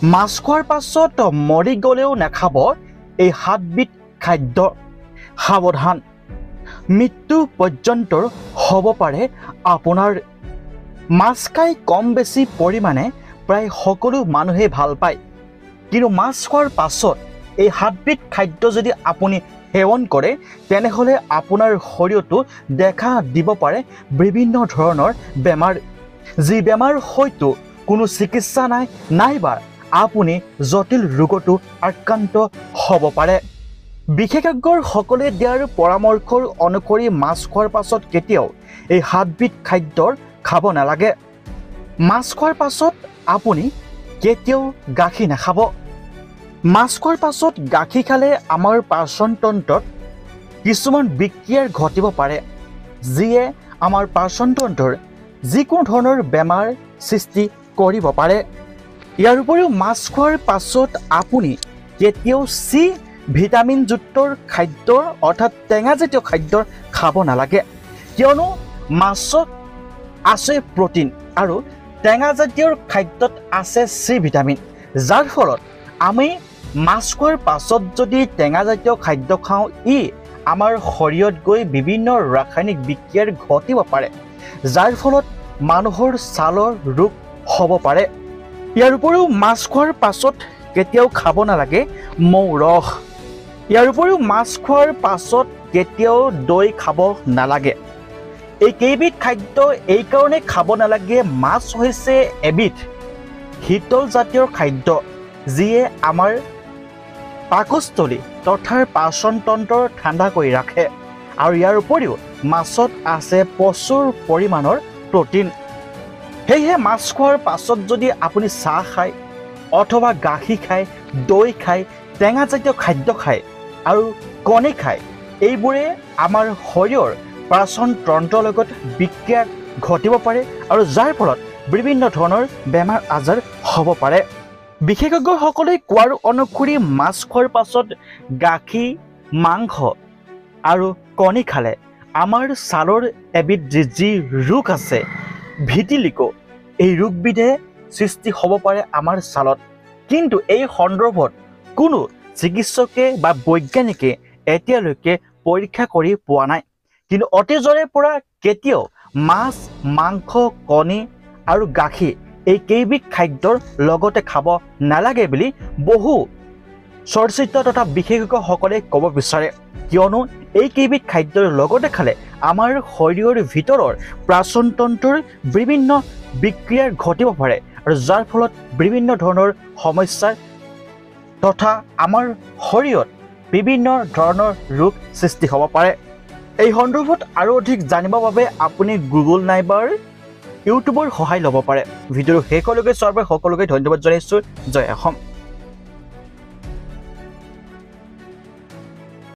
মাছ খোৱাৰ পাছত মৰি গ'লেও নাখাব এই 7বিধ খাদ্য। সাৱধান, মৃত্যু পৰ্যন্তৰ হ'ব পাৰে আপোনাৰ। মাছ খাই কম বেছি পৰিমাণে প্ৰায় সকলো মানুহে ভাল পায়, কিন্তু মাছ খোৱাৰ পাছত এই 7বিধ খাদ্য যদি আপুনি সেৱন কৰে তেনেহ'লে আপোনাৰ শৰীৰতো দেখা দিব পাৰে বিভিন্ন ধৰণৰ বেমাৰ, যি বেমাৰ হয়তো কোনো চিকিৎসা নাই, নাইবা আপুনি জটিল ৰোগতো আক্ৰান্ত হ'ব পাৰে। বিশেষজ্ঞসকলে দিয়াৰ পৰামৰ্শ অনুসৰি মাছ খোৱাৰ পাছত কেতিয়াও এই 7বিধ খাদ্য খাব নালাগে। মাছ খোৱাৰ পাছত আপুনি কেতিয়াও গাখীৰ নাখাব। মাছ খোৱাৰ পাছত গাখীৰ খালে আমাৰ পাচন তন্ত্ৰত কিছুমান বিক্ৰিয়া ঘটিব পাৰে, যিয়ে আমাৰ পাচন তন্ত্ৰৰ যিকোনো ধৰণৰ বেমাৰ সৃষ্টি কৰিব পাৰে। ইয়াৰ উপৰিও মাছ খোৱাৰ পাছত আপুনি কেতিয়াও চি ভিটামিনযুক্ত খাদ্য অৰ্থাৎ টেঙাজাতীয় খাদ্য খাব নালাগে, কিয়নো মাছত আছে প্ৰটিন আৰু টেঙাজাতীয় খাদ্যত আছে চি ভিটামিন, যাৰ ফলত আমি মাছ খোৱাৰ পাছত যদি টেঙাজাতীয় খাদ্য খাওঁ ই আমাৰ শৰীৰত গৈ বিভিন্ন ৰাসায়নিক বিক্ৰিয়া ঘটিব পাৰে, যাৰ ফলত মানুহৰ ছালৰ ৰোগ হ'ব পাৰে। ইয়াৰ উপৰিও মাছ খোৱাৰ পাছত কেতিয়াও খাব নালাগে মৌ ৰস। ইয়াৰ উপৰিও মাছ খোৱাৰ পাছত কেতিয়াও দৈ খাব নালাগে। এই কেইবিধ খাদ্য এইকাৰণে খাব নালাগে, মাছ হৈছে এবিধ শীতল জাতীয় খাদ্য, যিয়ে আমাৰ পাকস্থলী তথা পাচন তন্ত্ৰ ঠাণ্ডা কৰি ৰাখে, আৰু ইয়াৰ উপৰিও মাছত আছে প্ৰচুৰ পৰিমাণৰ প্ৰটিন। সেয়েহে মাছ খোৱাৰ পাছত যদি আপুনি চাহ খায় অথবা গাখীৰ খায়, দৈ খায়, টেঙাজাতীয় খাদ্য খায় আৰু কণী খায়, এইবোৰে আমাৰ শৰীৰৰ পাচন তন্ত্ৰৰ লগত বিক্ৰিয়া ঘটিব পাৰে আৰু যাৰ ফলত বিভিন্ন ধৰণৰ বেমাৰ আজাৰ হ'ব পাৰে। বিশেষজ্ঞসকলে কোৱাৰ অনুসৰি মাছ খোৱাৰ পাছত গাখীৰ, মাংস আৰু কণী খালে আমাৰ ছালৰ এবিধ যি ৰোগ আছে ভিটিলিগো, এই ৰোগবিধে সৃষ্টি হ'ব পাৰে আমাৰ ছালত। কিন্তু এই সন্দৰ্ভত কোনো চিকিৎসকে বা বৈজ্ঞানিকে এতিয়ালৈকে পৰীক্ষা কৰি পোৱা নাই। কিন্তু অতীজৰে পৰা কেতিয়াও মাছ, মাংস, কণী আৰু গাখীৰ এই কেইবিধ খাদ্যৰ লগতে খাব নালাগে বুলি বহু চৰ্চিত তথা বিশেষজ্ঞসকলে ক'ব বিচাৰে, কিয়নো এই কেইবিধ খাদ্যৰ লগতে খালে আমাৰ শৰীৰৰ ভিতৰৰ পাচন তন্ত্ৰৰ বিভিন্ন বিক্ৰিয়া ঘটিব পাৰে, আৰু যাৰ ফলত বিভিন্ন ধৰণৰ সমস্যাৰ তথা আমাৰ শৰীৰত বিভিন্ন ধৰণৰ ৰোগ সৃষ্টি হ'ব পাৰে। এই সন্দৰ্ভত আৰু অধিক জানিবৰ বাবে আপুনি গুগল নাইবা ইউটিউবৰ সহায় ল'ব পাৰে। ভিডিঅ'টো শেষলৈকে চোৱাৰ বাবে সকলোকে ধন্যবাদ জনাইছোঁ। জয় অসম।